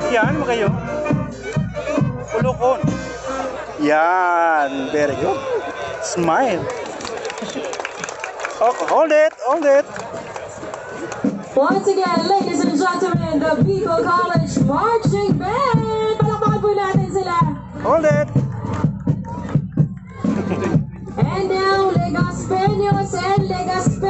Yan, magayo. Ulukon. Yan, very good. Smile. Oh, hold it, hold it. Once again, ladies and gentlemen, the Bicol College Marching Band! Palakpakan po natin sila! Hold it. And now, Legaspeños and Legaspeños!